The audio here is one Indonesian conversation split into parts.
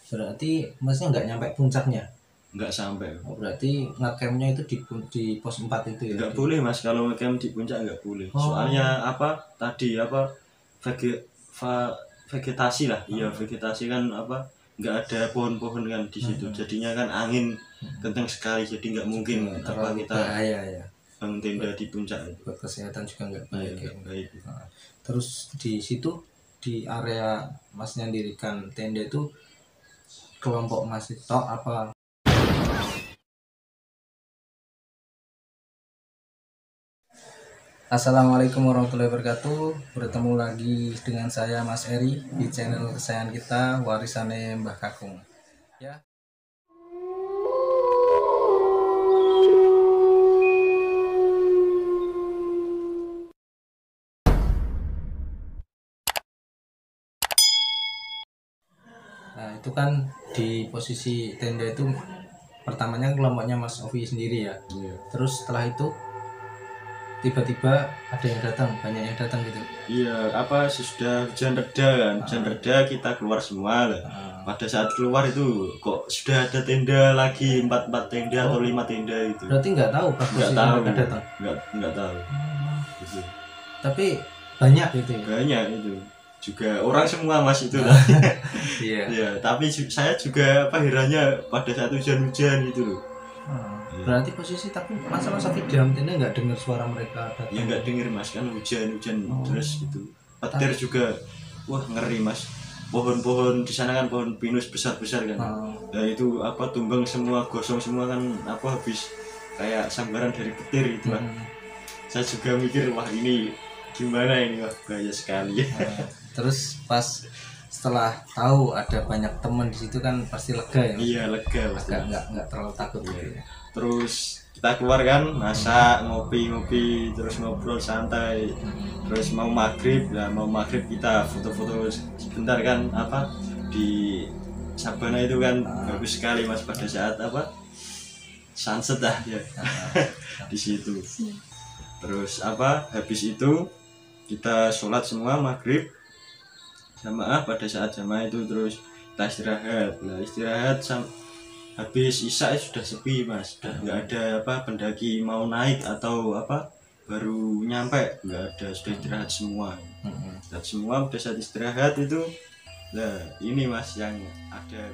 Berarti masnya nggak nyampe puncaknya? Nggak sampai. Oh, berarti ngecampnya itu di pos 4 itu ya? Nggak boleh mas, kalau ngecamp di puncak nggak boleh. Soalnya vegetasi lah, iya vegetasi kan nggak ada pohon-pohon kan di situ. Jadinya kan angin kencang sekali, jadi nggak mungkin kita bahaya ya. bangun tenda di puncak itu. Buat kesehatan juga nggak baik. Iya, baik. Nah, terus di situ di area masnya dirikan tenda itu kelompok mas itu apa? Assalamualaikum warahmatullahi wabarakatuh. Bertemu lagi dengan saya Mas Eri di channel kesayangan kita Warisane Mbah Kakung. Ya. Nah, itu kan di posisi tenda itu pertamanya kelompoknya Mas Ovi sendiri ya. Iya. Terus setelah itu tiba-tiba ada yang datang, banyak yang datang gitu. Iya, sudah hujan reda kan, hujan reda kita keluar semua lah. Pada saat keluar itu kok sudah ada tenda lagi, 4 tenda atau 5 tenda itu. Berarti nggak tahu pas nggak tahu mereka datang. Nggak tahu. Gitu. Tapi banyak gitu ya. Banyak itu. Juga orang semua mas itu lah. Iya. Ya, tapi saya juga herannya pada saat hujan-hujan gitu loh. Berarti posisi tapi masa-masa di dalam tenda nggak dengar suara mereka datang. Ya nggak dengar mas, kan hujan terus gitu. Petir juga, wah ngeri mas. Pohon-pohon di sana kan pohon pinus besar-besar kan. Nah itu tumbang semua, gosong semua kan habis kayak sambaran dari petir gitu kan. Saya juga mikir wah ini gimana ini, wah bahaya sekali. Terus pas setelah tahu ada banyak teman di situ kan pasti lega ya? Iya lega, nggak terlalu takut gitu ya. Terus kita keluar kan, masak, ngopi-ngopi, terus ngobrol santai. Terus mau maghrib kita foto-foto sebentar kan di Sabana itu kan bagus sekali mas pada saat sunset lah ya. Di situ. Terus habis itu kita sholat semua maghrib jamaah. Pada saat jamaah itu terus kita istirahat habis isya sudah sepi mas, sudah nggak ada pendaki mau naik atau baru nyampe, nggak ada, sudah istirahat semua. Pada saat istirahat itu nah ini mas yang ada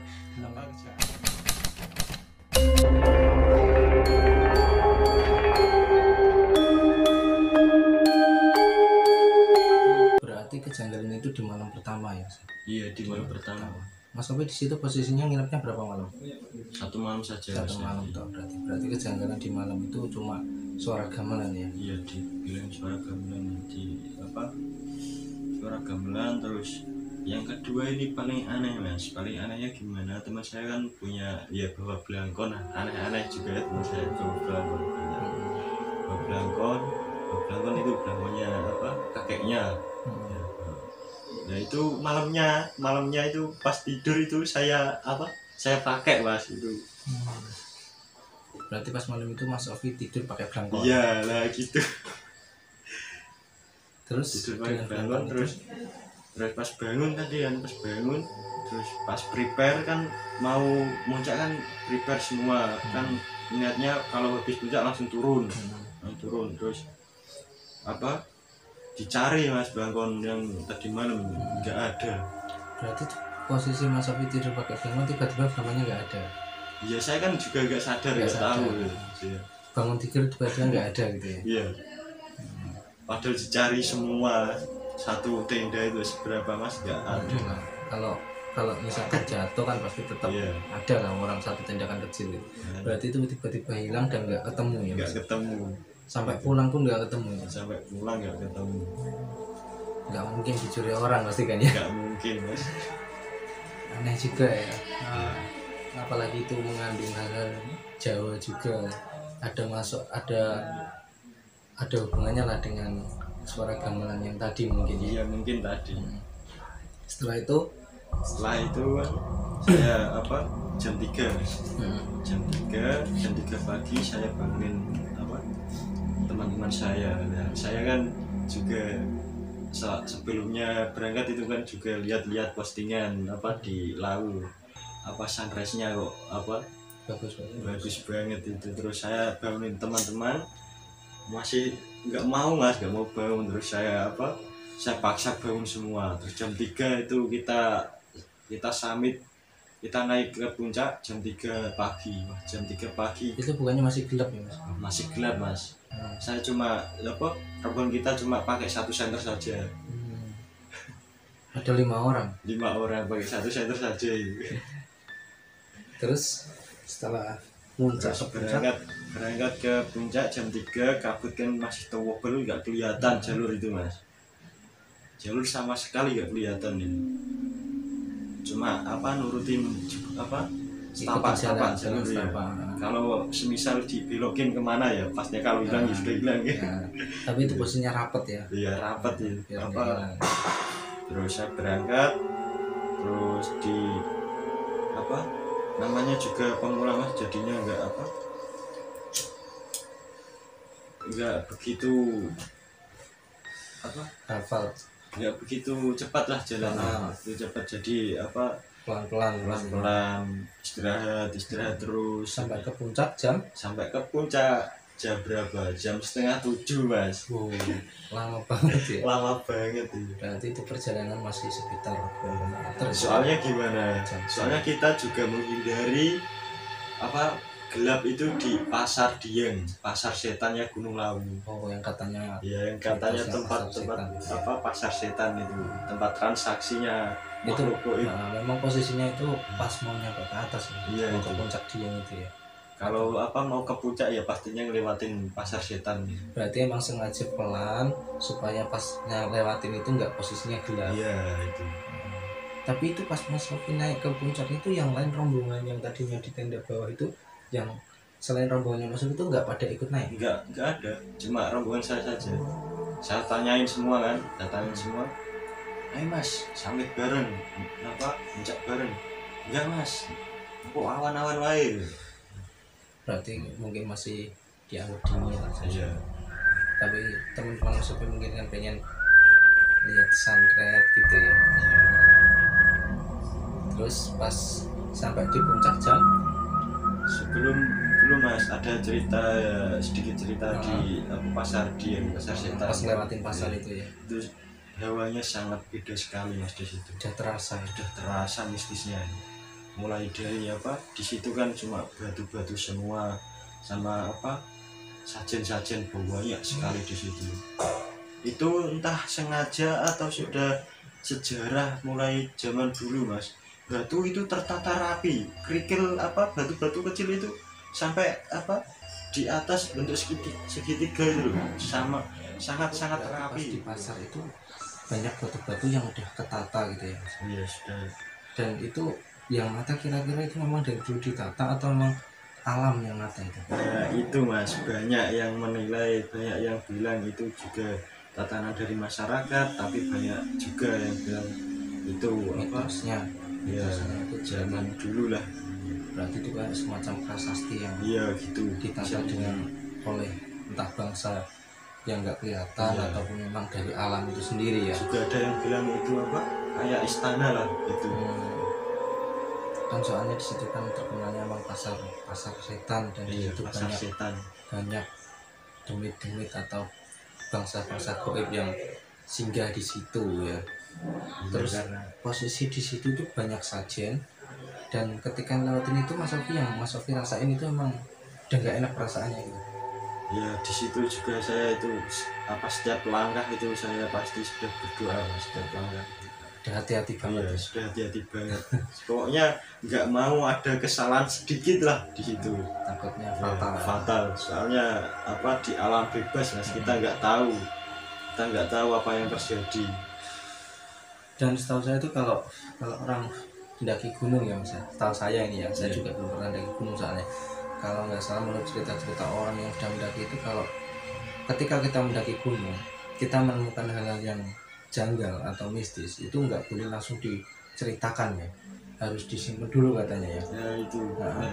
berarti kejanggalan itu di malam pertama ya? Iya, di malam pertama. Mas Ovi di situ posisinya nginepnya berapa malam? 1 malam saja. 1 malam toh, berarti kejanggalan di malam itu cuma suara gamelan ya? Iya, dibilang suara gamelan suara gamelan. Terus yang kedua ini paling aneh mas, paling anehnya gimana, teman saya kan punya bawa belangkon, aneh-aneh juga ya teman saya bawa belangkon itu belangkonnya kakeknya. Nah itu malamnya itu pas tidur itu saya pakai mas itu. Berarti pas malam itu Mas Ovi tidur pakai belangkon? Iya lah gitu. Terus tidur pakai belangkon terus pas bangun terus pas prepare kan mau muncak kan, prepare semua kan niatnya kalau habis puncak langsung turun. Terus dicari mas belangkon yang tadi malam nggak ada. Berarti posisi Mas Ovi tidur pakai belangkon, tiba-tiba belangkonnya nggak ada? Iya, saya kan juga nggak sadar, nggak tahu gitu. Bangun tidur tiba-tiba nggak ada gitu ya? Iya. Padahal dicari semua satu tenda itu seberapa mas, nggak ada. Kalau misalkan jatuh kan pasti tetap ada lah orang satu tindakan kecil gitu. Berarti itu tiba-tiba hilang dan nggak ketemu ya? Nggak ketemu. Sampai pulang pun nggak ketemu ya? Sampai pulang nggak ketemu. Nggak mungkin dicuri orang pasti kan ya? Nggak mungkin mas. Aneh juga ya. Apalagi itu mengandung hal-hal Jawa juga, ada hubungannya lah dengan suara gamelan yang tadi mungkin ya? Iya mungkin tadi. Setelah itu saya jam 3 pagi saya bangunin teman-teman saya. Nah, saya kan juga sebelumnya berangkat itu kan juga lihat-lihat postingan di Lawu. apa sunrise-nya kok apa bagus bagus banget itu. Terus saya bangunin teman-teman, masih nggak mau mas, nggak mau bangun. Terus saya paksa bangun semua. Terus jam 3 itu kita summit, kita naik ke puncak jam 3 pagi. Jam 3 pagi itu bukannya masih gelap ya mas? masih gelap mas. Saya cuma rombongan kita cuma pakai 1 senter saja. Ada 5 orang. 5 orang pakai 1 senter saja. Terus setelah puncak ke puncak, berangkat ke puncak jam 3, kabut kan masih tebal, nggak kelihatan jalur itu mas. Jalur sama sekali nggak kelihatan ini. Cuma nurutin setapak jalur ya. Kalau semisal dibelokin kemana ya, pastinya kalau hilang ya sudah hilang ya. Tapi itu posisinya rapat ya. Iya rapat ya. Terus saya berangkat, terus di namanya juga pemula mas, jadinya nggak begitu hafal, nggak begitu cepat lah jalannya. Itu cepat, jadi pelan-pelan istirahat terus sampai ke puncak jam berapa? Jam 6:30 mas. Lama banget ya. Lama banget ya. Berarti itu perjalanan masih sekitar berapa meter? Soalnya gimana? Soalnya kita juga menghindari gelap itu di pasar Dieng, pasar setannya Gunung Lawu. Yang katanya. Iya, yang katanya tempat pasar setan itu, tempat transaksinya. Itu memang posisinya itu pas mau nyampe ke atas ya. Iya, ke puncak Dieng itu ya. Kalau mau ke puncak ya pastinya ngelewatin pasar setan. Berarti emang sengaja pelan supaya pas lewatin itu nggak posisinya gelap. Iya itu. Tapi itu pas Mas Sofi naik ke puncak itu, yang lain rombongan yang tadinya di tenda bawah itu, yang selain rombongannya Mas Sofi itu nggak pada ikut naik? Nggak ada, cuma rombongan saya saja. Saya tanyain semua kan, ayo mas, summit bareng, puncak bareng? Enggak mas, kok awan-awan wae. Berarti mungkin masih dianggap dingin saja. Tapi teman-teman Mas Sofi mungkin kan pengen lihat sunrise gitu ya. Terus pas sampai di puncak jam, sebelum mas ada sedikit cerita di pasar setan. Pas lewatin pasar itu ya. Itu hawanya sangat beda sekali mas di situ. Udah terasa mistisnya. Mulai dari di situ kan cuma batu-batu semua, sama sajen-sajen banyak sekali di situ. Itu entah sengaja atau sudah sejarah mulai zaman dulu mas. Batu itu tertata rapi, kerikil batu-batu kecil itu sampai di atas bentuk segitiga itu sama sangat rapi. Di pasar itu banyak batu-batu yang udah ketata gitu ya. Iya sudah. Dan itu yang mata kira-kira itu memang dari dulu ditata atau memang alam yang nata itu? Nah itu mas, banyak yang menilai, banyak yang bilang itu juga tatanan dari masyarakat, tapi banyak juga yang bilang itu mitosnya ya itu zaman dulu lah. Berarti itu kayak semacam prasasti yang gitu ditata dengan oleh entah bangsa yang nggak kelihatan ataupun memang dari alam itu sendiri ya. Juga ada yang bilang itu kayak istana lah gitu. Kan soalnya di situ kan terkenalnya emang pasar setan, dan di situ banyak demit-demit atau bangsa-bangsa gaib yang singgah di situ ya. Terus posisi di situ tuh banyak sajen, dan ketika lewatin itu Mas Sofi rasain itu emang udah nggak enak perasaannya gitu. Ya di situ juga saya itu setiap langkah itu saya pasti sudah berdoa setiap langkah. Sudah hati-hati banget. Iya, sudah hati-hati banget. Pokoknya nggak mau ada kesalahan sedikit lah di situ. Takutnya fatal. Soalnya di alam bebas mas, kita nggak tahu apa yang terjadi. Dan setahu saya itu kalau orang mendaki gunung ya mas, setahu saya ini ya, saya juga belum pernah mendaki gunung soalnya. Kalau nggak salah menurut cerita-cerita orang yang sudah mendaki itu, kalau ketika kita mendaki gunung kita menemukan hal-hal yang janggal atau mistis, itu nggak boleh langsung diceritakan ya, harus disimpan dulu katanya ya.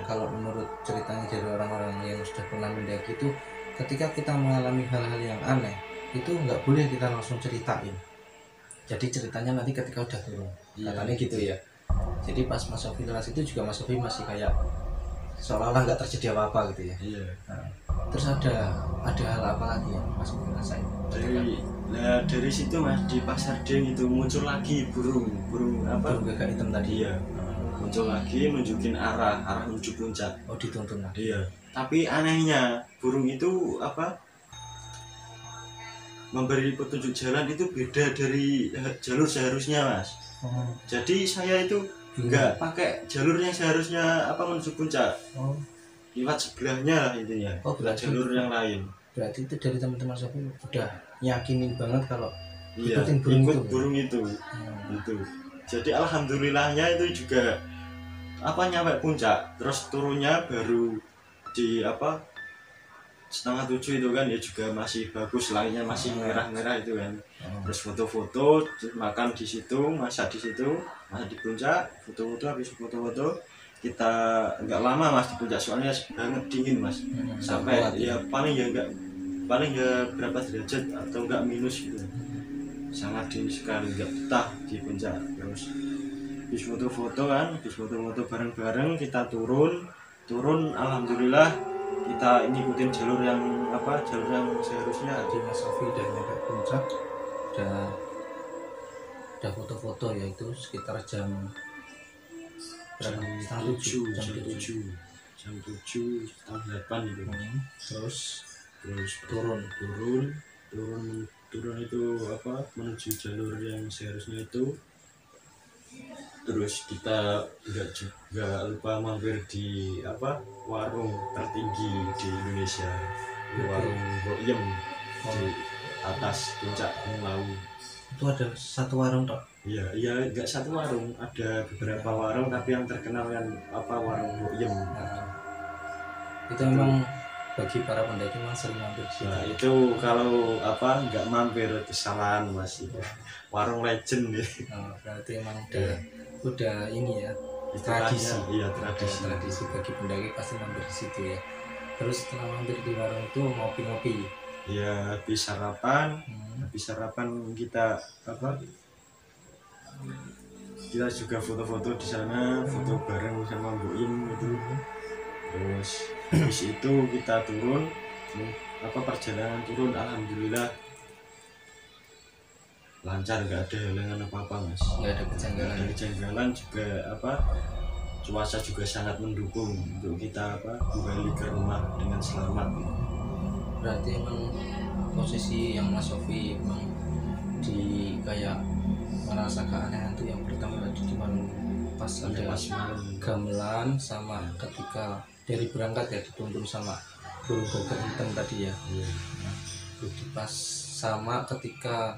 Kalau menurut ceritanya dari orang-orang yang sudah pernah mendaki itu, ketika kita mengalami hal-hal yang aneh itu nggak boleh kita langsung ceritain. Jadi ceritanya nanti ketika udah turun, katanya gitu ya. Jadi pas Mas Sofi kelas itu juga Mas Sofi masih kayak seolah-olah nggak terjadi apa-apa gitu ya. Iya. Nah, terus ada hal apa lagi yang Mas Sofi rasain? Dari situ Mas, di Pasar Deng itu muncul lagi burung apa? Burung gagak hitam tadi. Iya. Muncul lagi nunjukin arah menuju puncak. Oh, dituntun lagi. Iya. Tapi anehnya burung itu apa? Memberi petunjuk jalan itu beda dari jalur seharusnya Mas. Oh. Jadi saya itu nggak pakai jalur yang seharusnya apa menuju puncak. Oh. Lewat sebelahnya lah intinya. Oh, berarti jalur yang lain. Berarti itu dari teman-teman Sofi udah yakinin banget kalau Iya, ikutin burung ikut itu. burung itu. Itu. Jadi alhamdulillahnya itu juga apa nyampe puncak, terus turunnya baru di apa 6:30 itu kan ya juga masih bagus, langitnya masih merah-merah itu kan. Terus foto-foto, terus makan di situ, masak di situ, masak di puncak, foto-foto, habis foto-foto kita nggak lama Mas di puncak soalnya banget dingin Mas. Sampai ya paling ya berapa derajat atau enggak minus gitu. Sangat dingin sekali, nggak betah di puncak. Terus habis foto-foto kan, habis foto-foto bareng-bareng kita turun alhamdulillah kita ngikutin jalur yang seharusnya. Jadi Mas Sofi udah nyampe puncak, udah foto-foto ya, itu sekitar jam berapa? Jam 7 setengah 8 gitu. Terus turun itu apa menuju jalur yang seharusnya itu. Terus kita nggak lupa mampir di apa warung tertinggi di Indonesia, warung Boyem di atas puncak Gunung Lawu. Itu ada satu warung toh? Iya nggak satu warung, ada beberapa warung tapi yang terkenal kan apa warung Boyem. Itu memang bagi para pendaki memang sering mampir di situ. Nah, itu kalau apa nggak mampir kesalahan Mas, itu warung legend ya. Berarti emang udah ini ya, tradisi. Iya, tradisi bagi pendaki pasti mampir di situ ya. Terus setelah mampir di warung itu ngopi-ngopi. Iya, habis sarapan kita apa? Kita juga foto-foto di sana, foto bareng sama Bu Im itu. Terus habis itu kita turun, perjalanan turun alhamdulillah lancar, nggak ada halangan apa-apa Mas. Nggak ada kejanggalan juga apa cuaca juga sangat mendukung untuk kita kembali ke rumah dengan selamat. Berarti emang posisi yang Mas Sofi emang di kayak merasa keanehan tuh yang pertama tadi di mana pas ada gamelan sama ketika dari berangkat ya dituntun sama burung gagak hitam tadi ya. Jadi pas sama ketika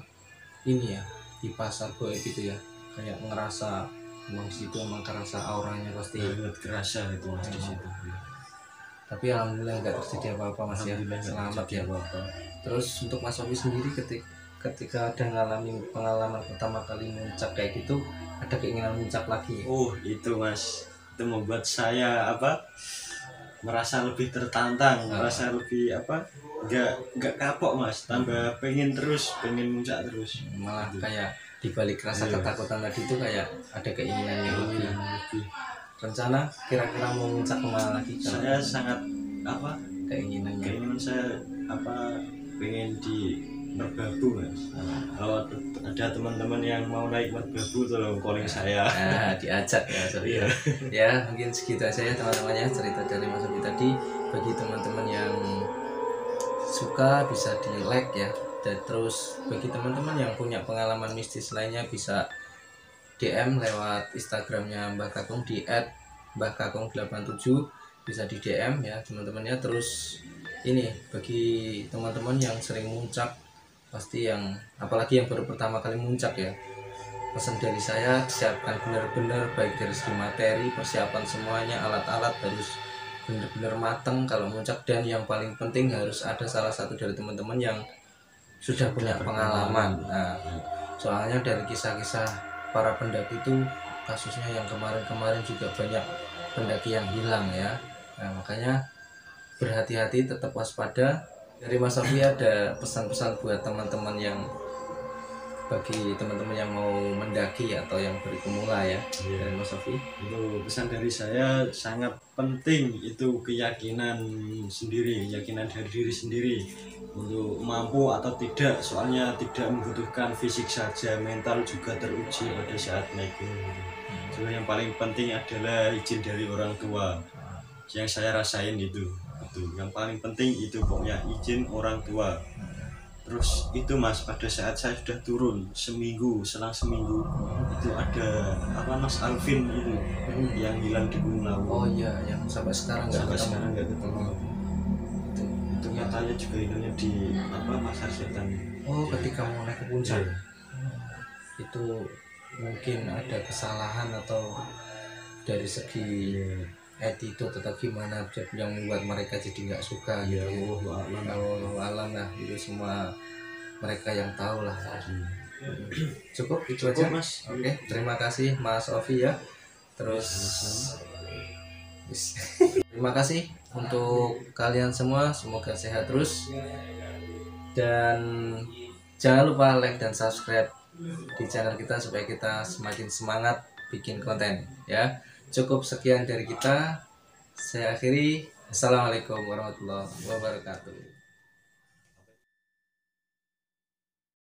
ini ya di pasar Goib itu ya, kayak ngerasa emang di situ emang kerasa auranya pasti kerasa itu Mas di situ. Tapi alhamdulillah nggak terjadi apa-apa Mas ya, selamat ya. Terus untuk Mas Sofi sendiri ketika ada ngalamin pengalaman pertama kali muncak kayak gitu, ada keinginan muncak lagi? Itu Mas, itu membuat saya merasa lebih tertantang, merasa lebih nggak kapok Mas, tambah pengen muncak terus. Malah kayak dibalik rasa ketakutan tadi itu kayak ada keinginan yang lebih. Rencana kira-kira mau muncak kemana lagi? Saya sangat keinginan saya pengen di Merbabu Mas. Kalau ada teman-teman yang mau naik Merbabu tolong calling saya. Diajak ya Sofi. Ya mungkin segitu aja ya teman-temannya cerita dari Mas Sofi tadi. Bagi teman-teman yang suka bisa di like ya, dan terus bagi teman-teman yang punya pengalaman mistis lainnya bisa DM lewat Instagramnya Mbah Kakung di @mbahkakung87, bisa di DM ya teman-temannya. Terus ini bagi teman-teman yang sering muncak, pasti yang apalagi yang baru pertama kali muncak ya, pesan dari saya siapkan benar-benar baik dari segi materi, persiapan semuanya, alat-alat harus benar-benar matang kalau muncak, dan yang paling penting harus ada salah satu dari teman-teman yang sudah punya pengalaman. Nah, soalnya dari kisah-kisah para pendaki itu kasusnya yang kemarin-kemarin juga banyak pendaki yang hilang ya. Nah, makanya berhati-hati, tetap waspada. Dari Mas Sofi ada pesan-pesan buat teman-teman yang bagi teman-teman yang mau mendaki atau yang baru pemula ya, dari Mas Sofi? Itu pesan dari saya, sangat penting itu keyakinan sendiri, keyakinan dari diri sendiri untuk mampu atau tidak, soalnya tidak membutuhkan fisik saja, mental juga teruji pada saat naik gunung. Cuma yang paling penting adalah izin dari orang tua, yang saya rasain itu yang paling penting itu pokoknya izin orang tua. Terus itu Mas, pada saat saya sudah turun selang seminggu itu ada apa Mas Alvin itu yang hilang di Gunung Lawu. Oh iya, yang sampai sekarang nggak Sampai ketemu. sekarang nggak ketemu. Itu katanya juga hilangnya di apa Pasar Setan. Oh, ketika mau naik ke puncak. Iya. Itu mungkin ada kesalahan atau dari segi attitude atau gimana yang membuat mereka jadi nggak suka Iya, gitu. Wallahu Alam lah, itu semua mereka yang tahu lah. Cukup itu Cukup, aja Mas. Oke, terima kasih Mas Ovi ya. Terus terima kasih untuk kalian semua, semoga sehat terus, dan jangan lupa like dan subscribe di channel kita supaya kita semakin semangat bikin konten ya. Cukup sekian dari kita, saya akhiri. Assalamualaikum warahmatullahi wabarakatuh.